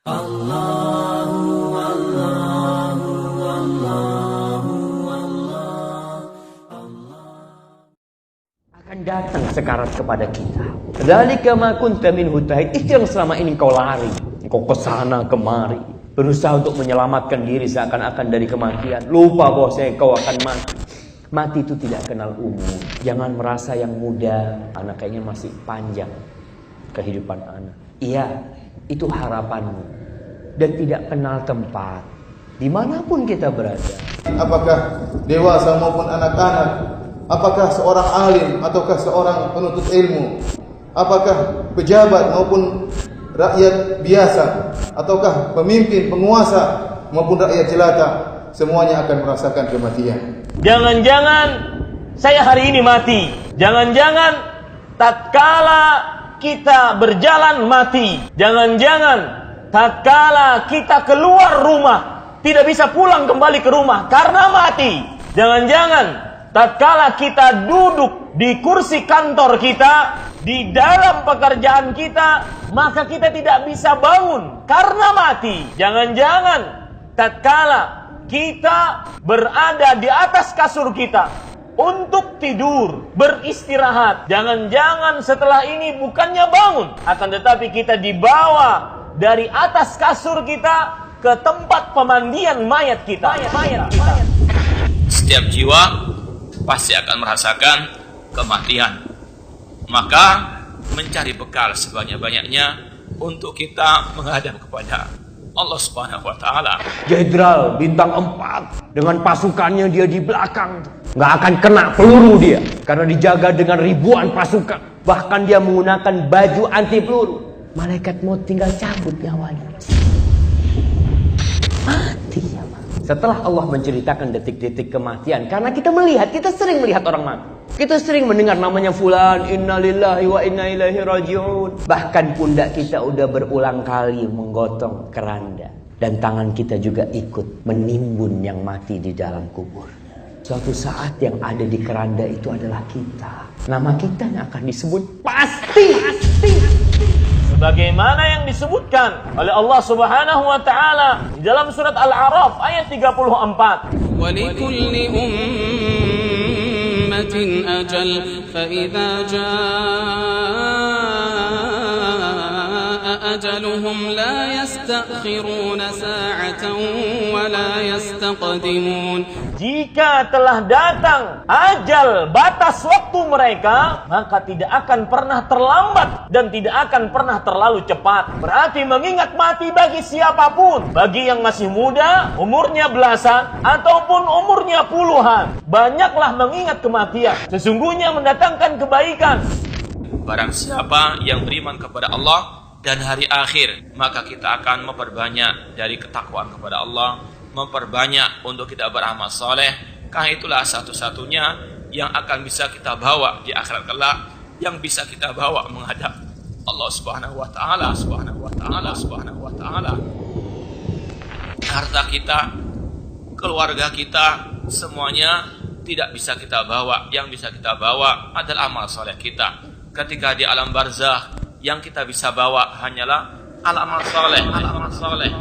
Akan datang sekarat kepada kita. Dzalika ma kunta minhu tahid. Itu yang selama ini kau lari, kau kesana kemari, berusaha untuk menyelamatkan diri seakan-akan dari kematian. Lupa bahwasanya kau akan mati. Mati itu tidak kenal umur. Jangan merasa yang muda, anak kayaknya masih panjang kehidupan anak. Iya, itu harapanmu. Dan tidak kenal tempat. Dimanapun kita berada. Apakah dewasa maupun anak-anak, apakah seorang alim ataukah seorang penuntut ilmu, apakah pejabat maupun rakyat biasa, ataukah pemimpin, penguasa maupun rakyat jelata, semuanya akan merasakan kematian. Jangan-jangan saya hari ini mati. Jangan-jangan tatkala kita berjalan mati. Jangan-jangan tatkala kita keluar rumah tidak bisa pulang kembali ke rumah karena mati. Jangan-jangan tatkala kita duduk di kursi kantor kita, di dalam pekerjaan kita, maka kita tidak bisa bangun karena mati. Jangan-jangan tatkala kita berada di atas kasur kita untuk tidur, beristirahat, jangan-jangan setelah ini bukannya bangun, akan tetapi kita dibawa dari atas kasur kita ke tempat pemandian mayat kita. Setiap jiwa pasti akan merasakan kematian. Maka mencari bekal sebanyak-banyaknya untuk kita menghadap kepada Allah Subhanahu wa taala. Jenderal bintang 4 dengan pasukannya dia di belakang, nggak akan kena peluru dia karena dijaga dengan ribuan pasukan. Bahkan dia menggunakan baju anti peluru. Malaikat maut tinggal cabut nyawanya. Mati ya. Setelah Allah menceritakan detik-detik kematian, karena kita melihat, kita sering melihat orang mati. Kita sering mendengar namanya fulan, innalillahi wa inna ilaihi raji'un. Bahkan pundak kita udah berulang kali menggotong keranda. Dan tangan kita juga ikut menimbun yang mati di dalam kubur. Suatu saat yang ada di keranda itu adalah kita. Nama kita yang akan disebut pasti. Sebagaimana yang disebutkan oleh Allah Subhanahu wa taala di dalam surat Al-A'raf ayat 34. وَلِكُلِّ أُمَّةٍ أَجَلٌ فَإِذَا جَاءَ أَجَلُهُمْ لَا يَسْتَأْخِرُونَ سَاعَةً وَلَا يَسْتَقْدِمُونَ. Jika telah datang ajal batas waktu mereka, maka tidak akan pernah terlambat dan tidak akan pernah terlalu cepat. Berarti mengingat mati bagi siapapun, bagi yang masih muda, umurnya belasan, ataupun umurnya puluhan, banyaklah mengingat kematian. Sesungguhnya mendatangkan kebaikan. Barang siapa yang beriman kepada Allah dan hari akhir, maka kita akan memperbanyak dari ketakwaan kepada Allah, memperbanyak untuk kita beramal soleh. Karena itulah satu-satunya yang akan bisa kita bawa di akhirat kelak, yang bisa kita bawa menghadap Allah Subhanahu wa taala, Subhanahu wa taala, Subhanahu wa taala. Harta kita, keluarga kita, semuanya tidak bisa kita bawa. Yang bisa kita bawa adalah amal soleh kita. Ketika di alam barzakh, yang kita bisa bawa hanyalah amal soleh, amal soleh.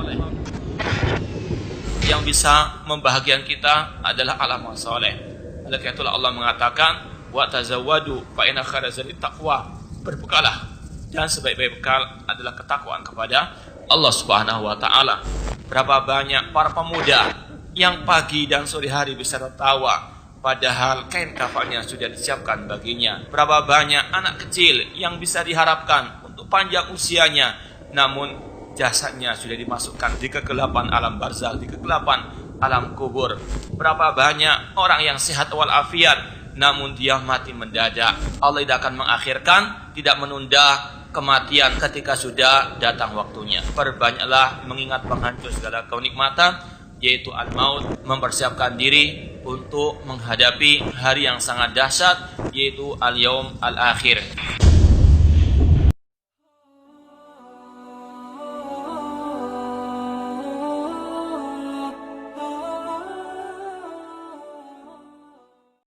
Yang bisa membahagiakan kita adalah amal soleh. Oleh karena itulah Allah mengatakan, wa tazawwadu fa inna khairaz zadi taqwa. Berbekalah, dan sebaik-baik bekal adalah ketakwaan kepada Allah Subhanahu wa taala. Berapa banyak para pemuda yang pagi dan sore hari bisa tertawa padahal kain kafannya sudah disiapkan baginya. Berapa banyak anak kecil yang bisa diharapkan untuk panjang usianya, namun jasadnya sudah dimasukkan di kegelapan alam barzakh, di kegelapan alam kubur. Berapa banyak orang yang sehat walafiat, namun dia mati mendadak. Allah tidak akan mengakhirkan, tidak menunda kematian ketika sudah datang waktunya. Perbanyaklah mengingat penghancur segala kenikmatan, yaitu al-maut, mempersiapkan diri untuk menghadapi hari yang sangat dahsyat, yaitu al-yaum al-akhir.